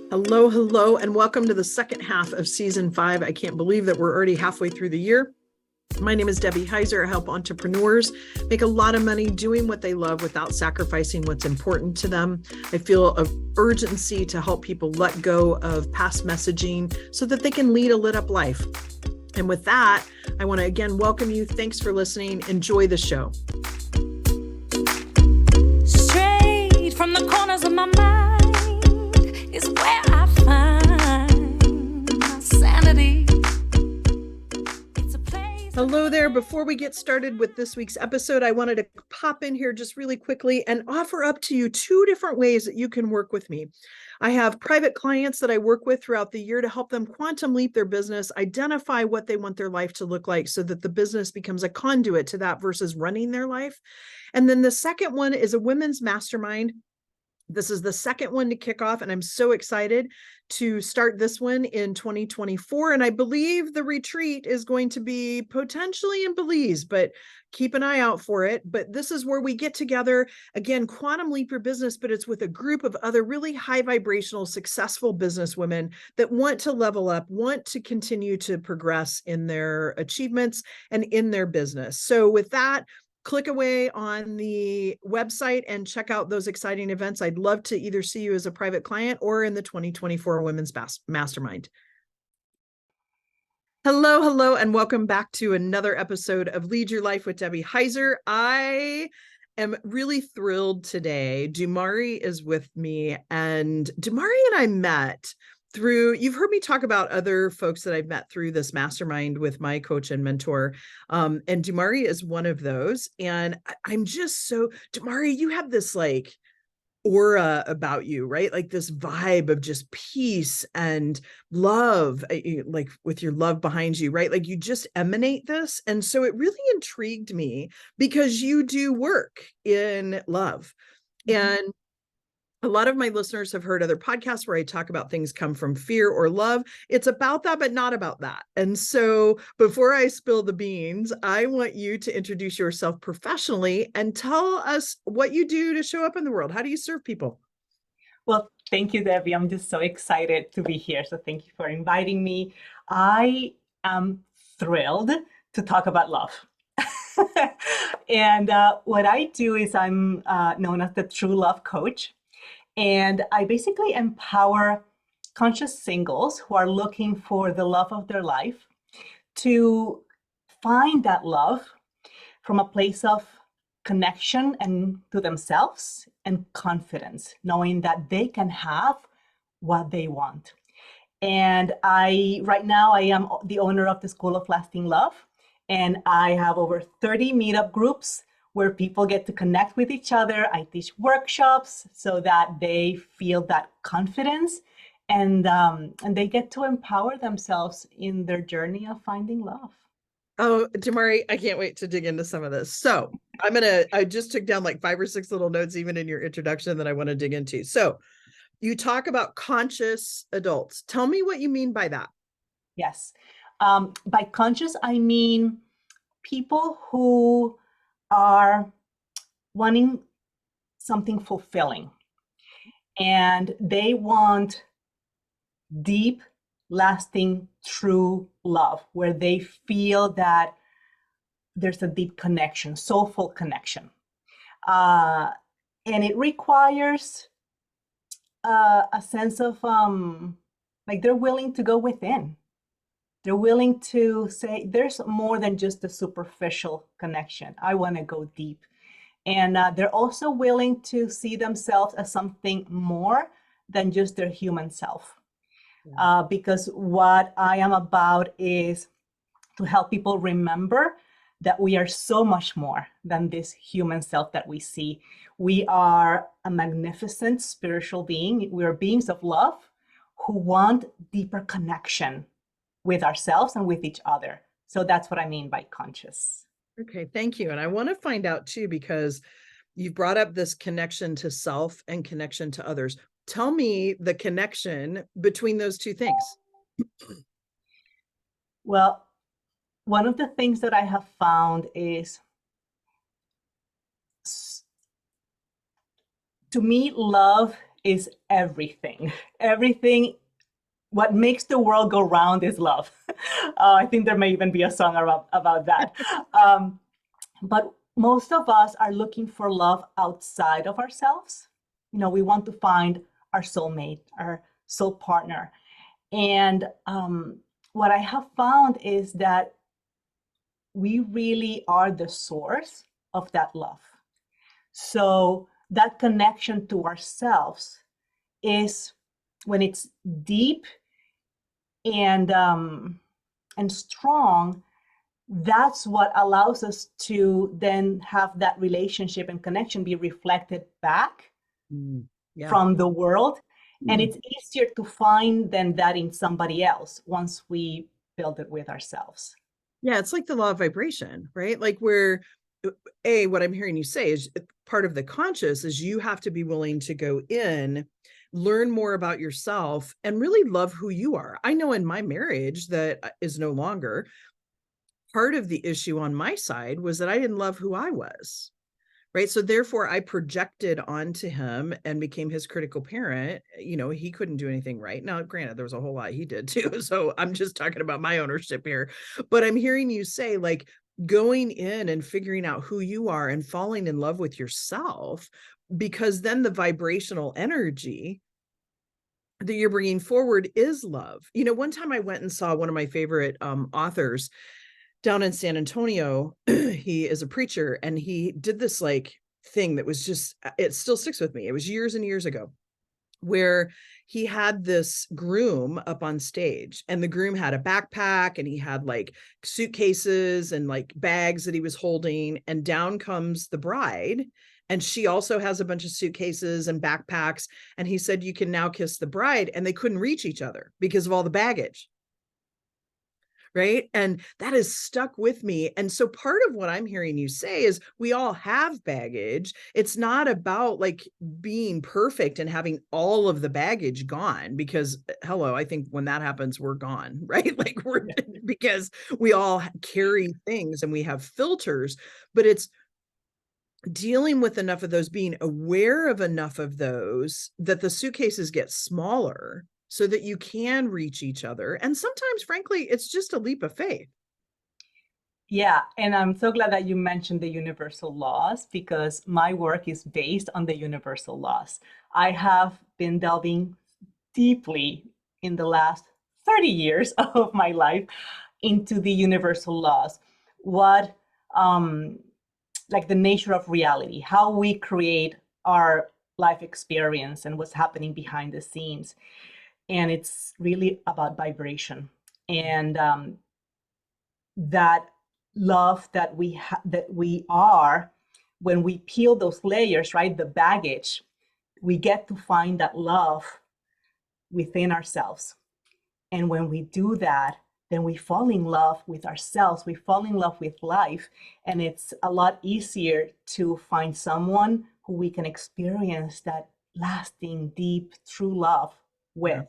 Hello, hello, and welcome to the second half of season 5. I can't believe that we're already halfway through the year. My name is Debbie Heiser. I help entrepreneurs make a lot of money doing what they love without sacrificing what's important to them. I feel an urgency to help people let go of past messaging so that they can lead a lit up life. And with that, I want to again welcome you. Thanks for listening. Enjoy the show. Straight from the corners of my mind is where I find my sanity. Hello there. Before we get started with this week's episode, I wanted to pop in here just really quickly and offer up to you 2 different ways that you can work with me. I have private clients that I work with throughout the year to help them quantum leap their business, identify what they want their life to look like so that the business becomes a conduit to that versus running their life. And then the second one is a women's mastermind. This is the second one to kick off, and I'm so excited to start this one in 2024. And I believe the retreat is going to be potentially in Belize, but keep an eye out for it. But this is where we get together, again, quantum leap your business, but it's with a group of other really high vibrational, successful business women that want to level up, want to continue to progress in their achievements and in their business. So with that, click away on the website and check out those exciting events. I'd love to either see you as a private client or in the 2024 Women's Mastermind. Hello, hello, and welcome back to another episode of Lead Your Life with Debbie Heiser. I am really thrilled today. Dumari is with me, and Dumari and I met through, you've heard me talk about other folks that I've met through this mastermind with my coach and mentor. And Dumari is one of those. And I'm just so, Dumari, you have this like aura about you, right? Like this vibe of just peace and love, like with your love behind you, right? Like you just emanate this. And so it really intrigued me because you do work in love. And a lot of my listeners have heard other podcasts where I talk about things come from fear or love. It's about that, but not about that. And so before I spill the beans, I want you to introduce yourself professionally and tell us what you do to show up in the world. How do you serve people? Well, thank you, Debbie. I'm just so excited to be here. So thank you for inviting me. I am thrilled to talk about love. And what I do is I'm known as the True Love Coach. And I basically empower conscious singles who are looking for the love of their life to find that love from a place of connection and to themselves and confidence, knowing that they can have what they want. And right now I am the owner of the School of Lasting Love, and I have over 30 meetup groups where people get to connect with each other. I teach workshops so that they feel that confidence and they get to empower themselves in their journey of finding love. Oh, Dumari, I can't wait to dig into some of this. So I just took down like 5 or 6 little notes, even in your introduction, that I want to dig into. So you talk about conscious adults. Tell me what you mean by that. Yes. By conscious, I mean people who are wanting something fulfilling, and they want deep, lasting, true love where they feel that there's a deep connection, soulful connection. And it requires a sense of like they're willing to go within. They're willing to say, there's more than just a superficial connection. I want to go deep. And they're also willing to see themselves as something more than just their human self. Because what I am about is to help people remember that we are so much more than this human self that we see. We are a magnificent spiritual being. We are beings of love who want deeper connection with ourselves and with each other. So that's what I mean by conscious. Okay, thank you. And I want to find out too, because you've brought up this connection to self and connection to others. Tell me the connection between those two things. Well, one of the things that I have found is, to me, love is everything. Everything. What makes the world go round is love. I think there may even be a song about that. But most of us are looking for love outside of ourselves. You know, we want to find our soulmate, our soul partner. And what I have found is that we really are the source of that love. So that connection to ourselves is, when it's deep and strong, that's what allows us to then have that relationship and connection be reflected back from the world. And it's easier to find than that in somebody else once we build it with ourselves. Yeah, it's like the law of vibration, right? Like where, what I'm hearing you say is part of the conscious is you have to be willing to go in, learn more about yourself, and really love who you are. I know in my marriage that is no longer, part of the issue on my side was that I didn't love who I was. Right. So therefore I projected onto him and became his critical parent. You know, he couldn't do anything right. Now, granted, there was a whole lot he did too. So I'm just talking about my ownership here. But I'm hearing you say, like, going in and figuring out who you are and falling in love with yourself, because then the vibrational energy that you're bringing forward is love. You know, one time I went and saw one of my favorite authors down in San Antonio. He is a preacher, and he did this like thing that was just, it still sticks with me. It was years and years ago, where he had this groom up on stage, and the groom had a backpack, and he had like suitcases and like bags that he was holding, and down comes the bride, and she also has a bunch of suitcases and backpacks, and he said, "You can now kiss the bride," and they couldn't reach each other because of all the baggage. Right. And that has stuck with me. And so part of what I'm hearing you say is we all have baggage. It's not about like being perfect and having all of the baggage gone, because hello, I think when that happens, we're gone, right? Like because we all carry things and we have filters, but it's dealing with enough of those, being aware of enough of those that the suitcases get smaller, so that you can reach each other. And sometimes, frankly, it's just a leap of faith. Yeah, and I'm so glad that you mentioned the universal laws, because my work is based on the universal laws. I have been delving deeply in the last 30 years of my life into the universal laws. What, like the nature of reality, how we create our life experience and what's happening behind the scenes. And it's really about vibration, and that love that we are, when we peel those layers, right, the baggage, we get to find that love within ourselves. And when we do that, then we fall in love with ourselves, we fall in love with life, and it's a lot easier to find someone who we can experience that lasting, deep, true love with.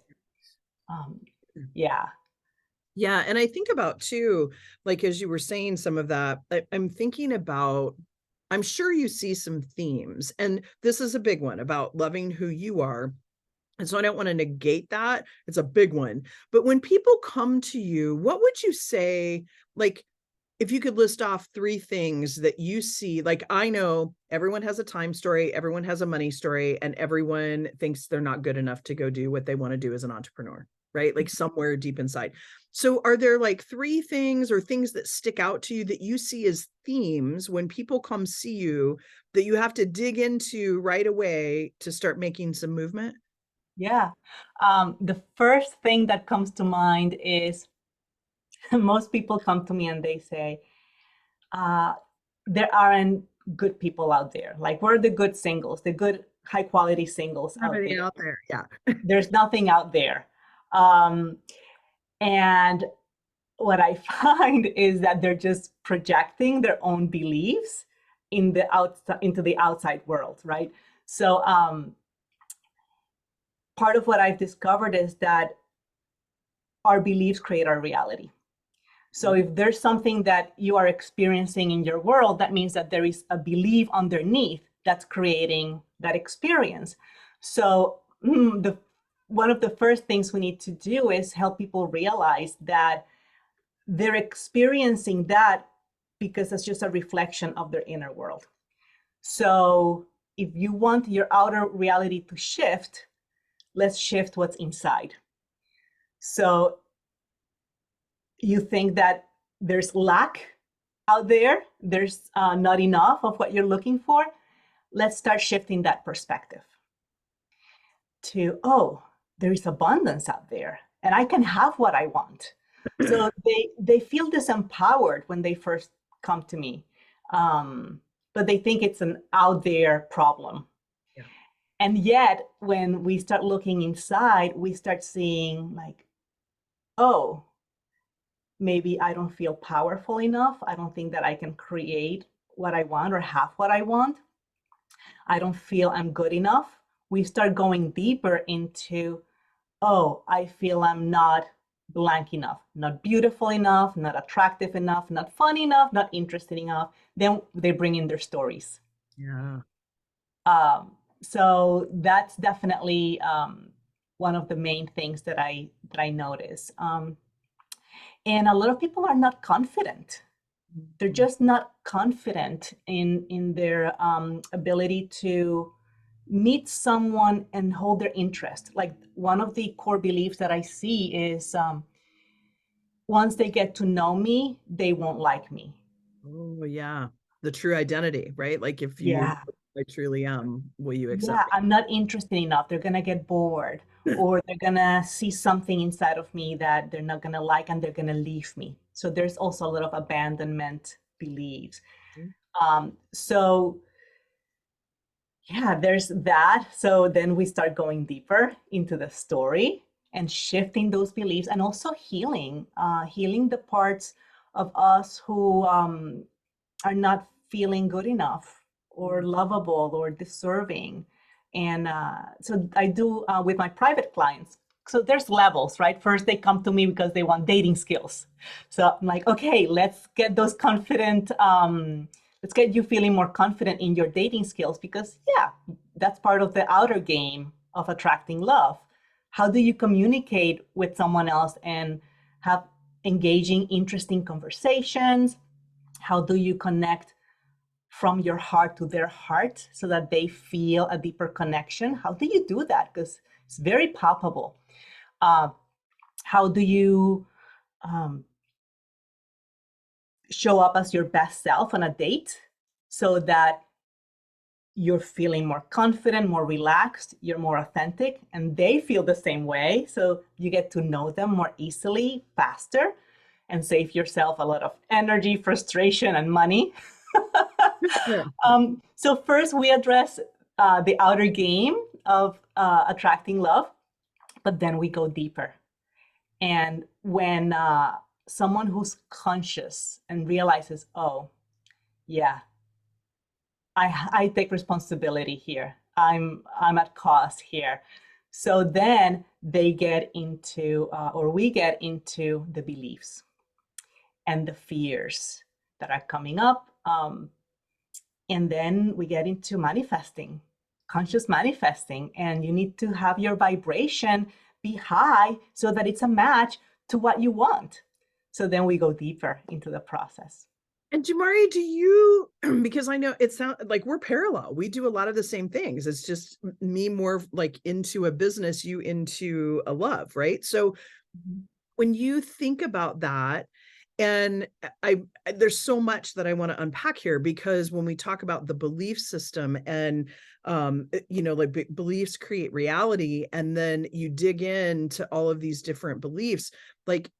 Yeah. And I think about too, like as you were saying some of that, I'm thinking about, I'm sure you see some themes, and this is a big one about loving who you are. And so I don't want to negate that. It's a big one. But when people come to you, what would you say, like, if you could list off 3 things that you see? Like, I know everyone has a time story, everyone has a money story, and everyone thinks they're not good enough to go do what they want to do as an entrepreneur, right? Like somewhere deep inside. So are there like 3 things or things that stick out to you that you see as themes when people come see you that you have to dig into right away to start making some movement? Yeah. The first thing that comes to mind is most people come to me and they say, there aren't good people out there. Like, we're the good singles, the good high quality singles out there. Yeah. There's nothing out there. And what I find is that they're just projecting their own beliefs into the outside world, right? So part of what I've discovered is that our beliefs create our reality. So if there's something that you are experiencing in your world, that means that there is a belief underneath that's creating that experience. So one of the first things we need to do is help people realize that they're experiencing that because it's just a reflection of their inner world. So if you want your outer reality to shift, let's shift what's inside. So you think that there's lack out there, there's not enough of what you're looking for. Let's start shifting that perspective to, oh, there is abundance out there and I can have what I want. So they feel disempowered when they first come to me, but they think it's an out there problem. Yeah. And yet when we start looking inside, we start seeing like, oh, maybe I don't feel powerful enough. I don't think that I can create what I want or have what I want. I don't feel I'm good enough. We start going deeper into, oh, I feel I'm not blank enough, not beautiful enough, not attractive enough, not fun enough, not interested enough. Then they bring in their stories. Yeah. So that's definitely one of the main things that I notice. And a lot of people are not confident. They're just not confident in their ability to meet someone and hold their interest. Like one of the core beliefs that I see is once they get to know me, they won't like me. Oh, yeah. The true identity, right? Like if you, Yeah. I truly am, will you accept Yeah, me? I'm not interested enough. They're gonna get bored, or they're gonna see something inside of me that they're not gonna like, and they're gonna leave me. So there's also a lot of abandonment beliefs. So yeah, there's that. So then we start going deeper into the story and shifting those beliefs, and also healing the parts of us who are not feeling good enough or lovable or deserving. And so I do with my private clients. So there's levels, right? First, they come to me because they want dating skills. So I'm like, okay, let's get those confident, let's get you feeling more confident in your dating skills, because yeah, that's part of the outer game of attracting love. How do you communicate with someone else and have engaging, interesting conversations? How do you connect from your heart to their heart so that they feel a deeper connection? How do you do that? Because it's very palpable. How do you show up as your best self on a date so that you're feeling more confident, more relaxed, you're more authentic, and they feel the same way. So you get to know them more easily, faster, and save yourself a lot of energy, frustration, and money. So first we address the outer game of attracting love, but then we go deeper. And when someone who's conscious and realizes, oh, yeah, I take responsibility here. I'm at cause here. So then they get into, or we get into the beliefs and the fears that are coming up. And then we get into manifesting, conscious manifesting, and you need to have your vibration be high so that it's a match to what you want. So then we go deeper into the process. And Dumari, do you, because I know it sounds like we're parallel. We do a lot of the same things. It's just me more like into a business, you into a love, right? So when you think about that, and there's so much that I want to unpack here, because when we talk about the belief system and like beliefs create reality, and then you dig into all of these different beliefs, like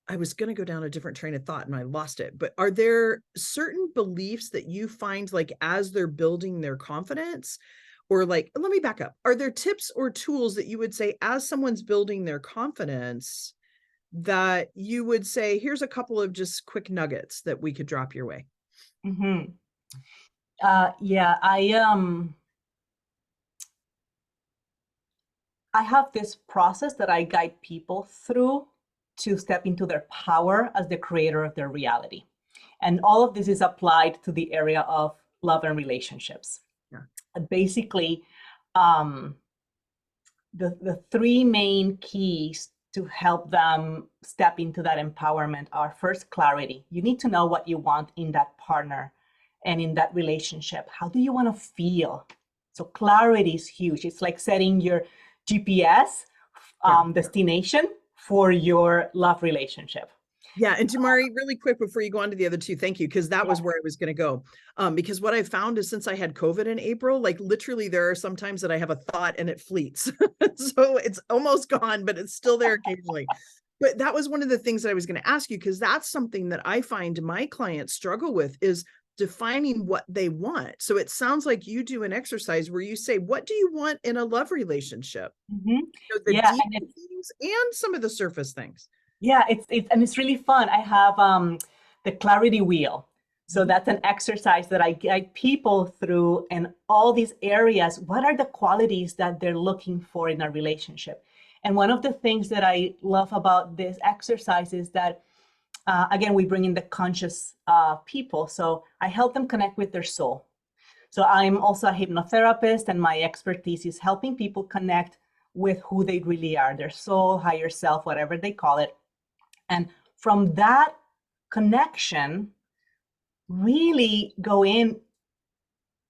I was going to go down a different train of thought and I lost it, but are there certain beliefs that you find like as they're building their confidence? Or like, let me back up. Are there tips or tools that you would say as someone's building their confidence that you would say, here's a couple of just quick nuggets that we could drop your way? Mm-hmm. Yeah, I have this process that I guide people through to step into their power as the creator of their reality. And all of this is applied to the area of love and relationships. Basically, um, the three main keys to help them step into that empowerment are: first, clarity. You need to know what you want in that partner and in that relationship. How do you want to feel? So clarity is huge. It's like setting your GPS destination for your love relationship. Yeah. And Dumari, really quick before you go on to the other two, thank you, because that was where I was going to go. Because what I found is since I had COVID in April, like literally there are some times that I have a thought and it fleets. So it's almost gone, but it's still there occasionally. But that was one of the things that I was going to ask you, because that's something that I find my clients struggle with is defining what they want. So it sounds like you do an exercise where you say, what do you want in a love relationship? So the Yeah, deep things and some of the surface things. yeah, it's really fun. I have the clarity wheel. So that's an exercise that I guide people through in all these areas. What are the qualities that they're looking for in a relationship? And one of the things that I love about this exercise is that, again, we bring in the conscious people. So I help them connect with their soul. So I'm also a hypnotherapist, and my expertise is helping people connect with who they really are, their soul, higher self, whatever they call it. And from that connection, really go in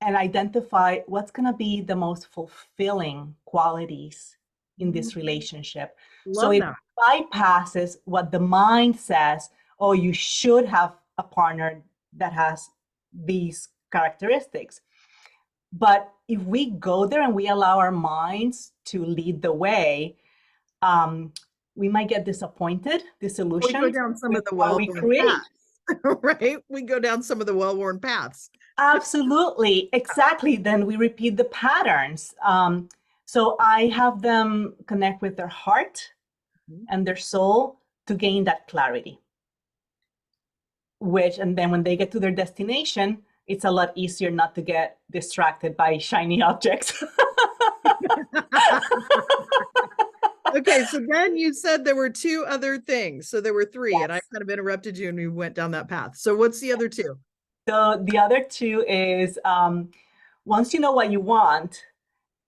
and identify what's going to be the most fulfilling qualities in this relationship. So it bypasses what the mind says, oh, you should have a partner that has these characteristics. But if we go there and we allow our minds to lead the way, we might get disappointed, disillusioned. We go down some of the well-worn paths, right? We go down some of the well-worn paths. Absolutely, exactly. Then we repeat the patterns. So I have them connect with their heart and their soul to gain that clarity. And then when they get to their destination, it's a lot easier not to get distracted by shiny objects. Okay, so then you said there were two other things. So there were three, Yes. and I kind of interrupted you and we went down that path. So what's the other two? So the other two is once you know what you want,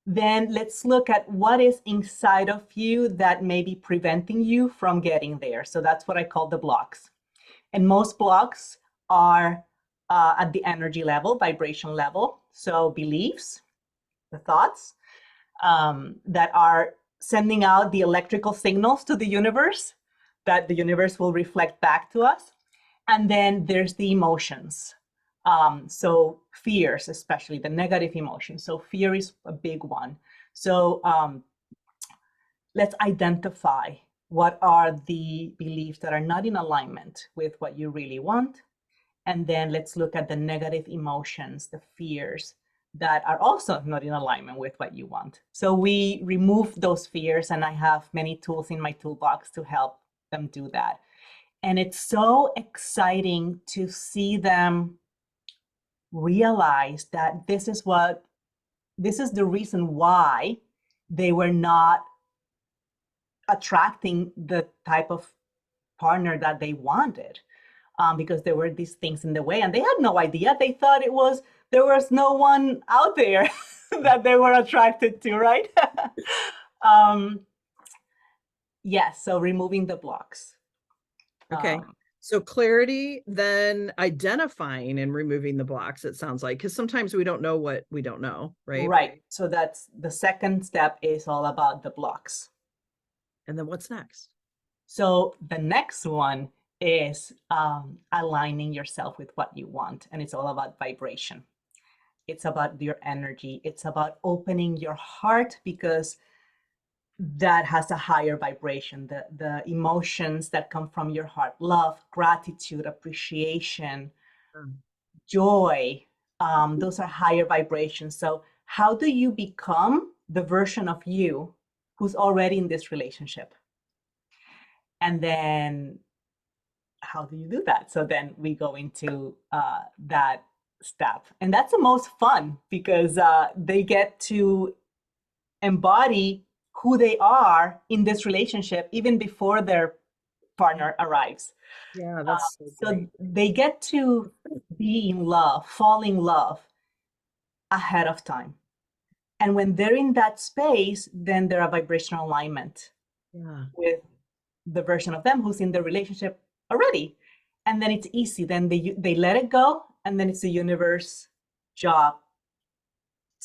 then let's look at what is inside of you that may be preventing you from getting there. So that's what I call the blocks. And most blocks are at the energy level, vibration level. So beliefs, the thoughts that are sending out the electrical signals to the universe that the universe will reflect back to us. And then there's the emotions. So fears, especially the negative emotions. So fear is a big one. So let's identify what are the beliefs that are not in alignment with what you really want. And then let's look at the negative emotions, the fears that are also not in alignment with what you want. So we remove those fears, and I have many tools in my toolbox to help them do that. And it's so exciting to see them realize that this is the reason why they were not attracting the type of partner that they wanted, because there were these things in the way, and they had no idea. They thought there was no one out there that they were attracted to, right? Yes, so removing the blocks. Okay. So clarity, then identifying and removing the blocks, it sounds like, because sometimes we don't know what we don't know, right? Right. So that's the second step, is all about the blocks. And then what's next? So the next one is aligning yourself with what you want. And it's all about vibration. It's about your energy. It's about opening your heart, because that has a higher vibration. The emotions that come from your heart, love, gratitude, appreciation, joy, those are higher vibrations. So how do you become the version of you who's already in this relationship? And then how do you do that? So then we go into that step. And that's the most fun, because they get to embody who they are in this relationship even before their partner arrives. Yeah, that's so they get to be in love, fall in love ahead of time. And when they're in that space, then they're a vibrational alignment with the version of them who's in the relationship already. And then it's easy. Then they let it go, and then it's the universe job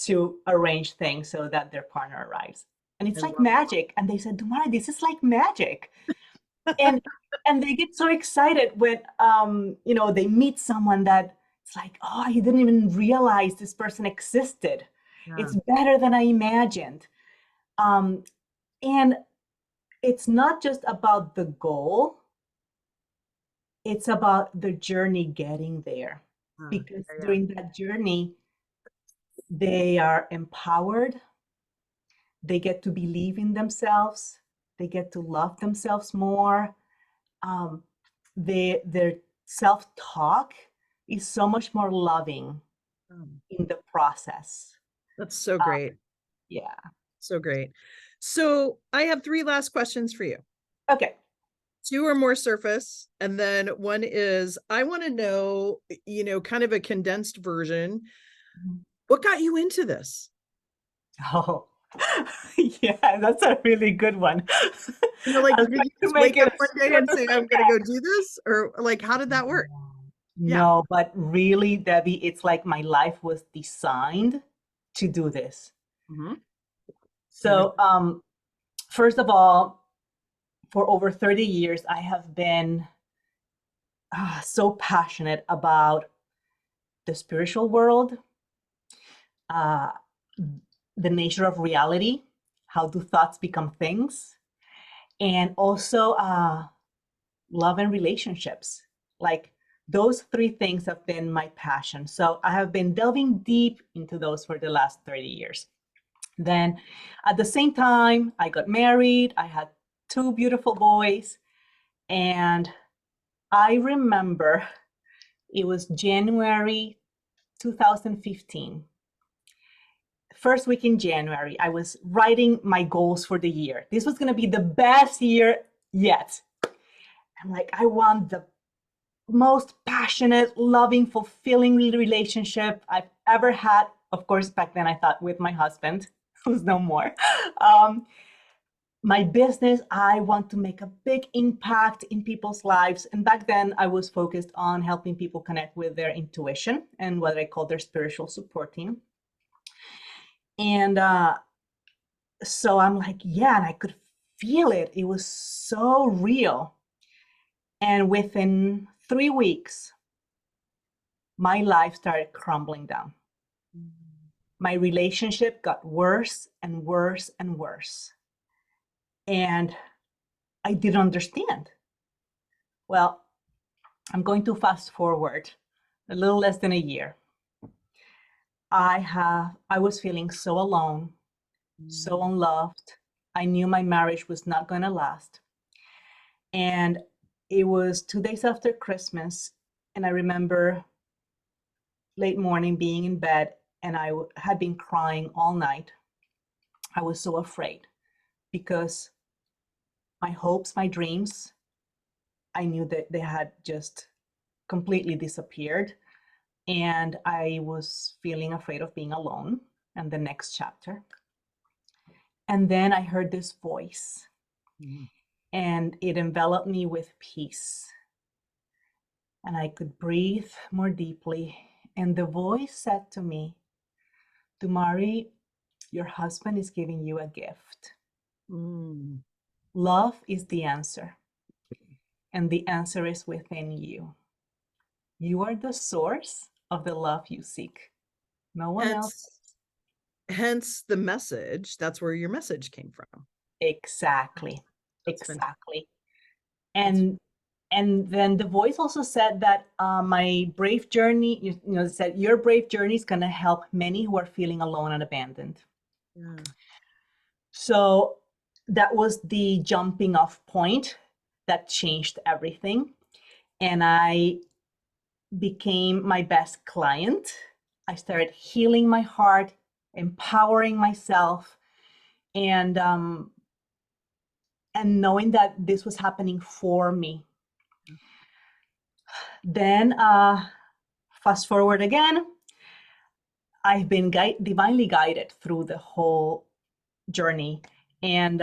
to arrange things so that their partner arrives. And it's like magic. And they said, Dumari, this is like magic. and they get so excited when they meet someone that it's like, oh, I didn't even realize this person existed. It's better than I imagined. And it's not just about the goal, it's about the journey getting there. Because during that journey, they are empowered, they get to believe in themselves, they get to love themselves more. Their self-talk is so much more loving in the process. That's so great. Yeah. So great. So I have 3 last questions for you. Okay. 2 are more surface. And then one is, I want to know, kind of a condensed version. What got you into this? Oh, yeah, that's a really good one. Like, did you just wake up one day and say, I'm going to go do this? Or like, how did that work? No, but really, Debbie, it's like my life was designed to do this. So, first of all, for over 30 years, I have been so passionate about the spiritual world, the nature of reality, how do thoughts become things, and also love and relationships. Like, those 3 things have been my passion. So I have been delving deep into those for the last 30 years. Then at the same time, I got married. I had 2 beautiful boys. And I remember it was January 2015. First week in January, I was writing my goals for the year. This was going to be the best year yet. I'm like, I want the most passionate, loving, fulfilling relationship I've ever had. Of course, back then I thought with my husband, who's no more. My business, I want to make a big impact in people's lives. And back then I was focused on helping people connect with their intuition and what I call their spiritual support team. And so I'm like, yeah, and I could feel it. It was so real. And within 3 weeks, my life started crumbling down. My relationship got worse and worse and worse. And I didn't understand. Well, I'm going to fast forward a little less than a year. I was feeling so alone, so unloved. I knew my marriage was not going to last. And it was 2 days after Christmas, and I remember late morning being in bed, and I had been crying all night. I was so afraid because my hopes, my dreams, I knew that they had just completely disappeared. And I was feeling afraid of being alone and the next chapter. And then I heard this voice. And it enveloped me with peace. And I could breathe more deeply. And the voice said to me, Dumari, your husband is giving you a gift. Love is the answer. And the answer is within you. You are the source of the love you seek. No one else. Hence the message. That's where your message came from. Exactly. Exactly. And then the voice also said that my brave journey, said your brave journey is going to help many who are feeling alone and abandoned. So that was the jumping off point that changed everything. And I became my best client. I started healing my heart, empowering myself, and knowing that this was happening for me. Then fast forward again, I've been divinely guided through the whole journey. And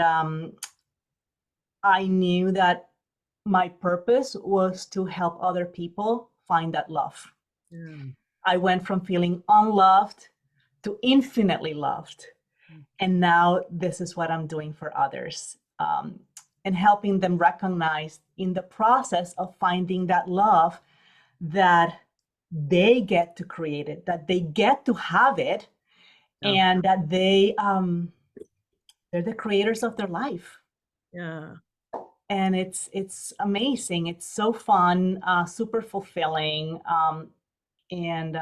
I knew that my purpose was to help other people find that love. Yeah. I went from feeling unloved to infinitely loved. And now this is what I'm doing for others, and helping them recognize in the process of finding that love that they get to create it, that they get to have it, Yeah. and that they're the creators of their life. Yeah. And it's amazing. It's so fun, super fulfilling, and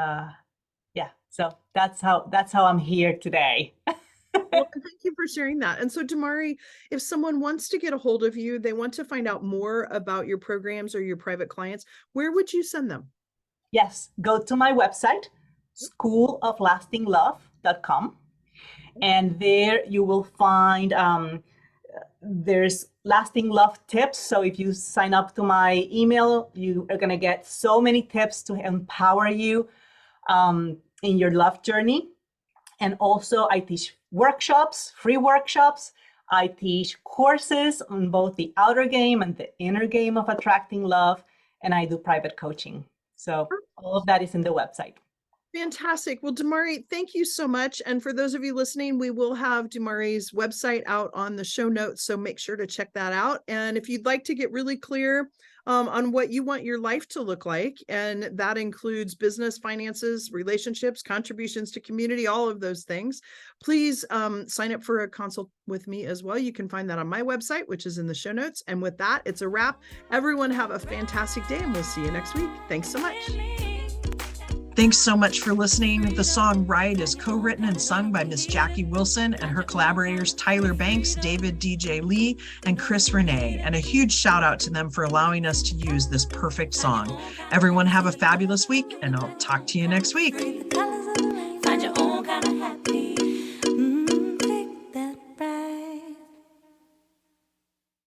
yeah. So that's how I'm here today. Well, thank you for sharing that. And so, Dumari, if someone wants to get a hold of you, they want to find out more about your programs or your private clients, where would you send them? Yes, go to my website, schooloflastinglove.com, and there you will find there's lasting love tips. So if you sign up to my email, you are going to get so many tips to empower you in your love journey. And also I teach workshops, free workshops. I teach courses on both the outer game and the inner game of attracting love. And I do private coaching. So all of that is in the website. Fantastic. Well, Dumari, thank you so much. And for those of you listening, we will have Dumari's website out on the show notes, so make sure to check that out. And if you'd like to get really clear on what you want your life to look like, and that includes business, finances, relationships, contributions to community, all of those things, please sign up for a consult with me as well. You can find that on my website, which is in the show notes. And with that, it's a wrap. Everyone have a fantastic day, and we'll see you next week. Thanks so much. Thanks so much for listening. The song Ride is co-written and sung by Miss Jackie Wilson and her collaborators Tyler Banks, David DJ Lee, and Chris Renee. And a huge shout out to them for allowing us to use this perfect song. Everyone have a fabulous week, and I'll talk to you next week.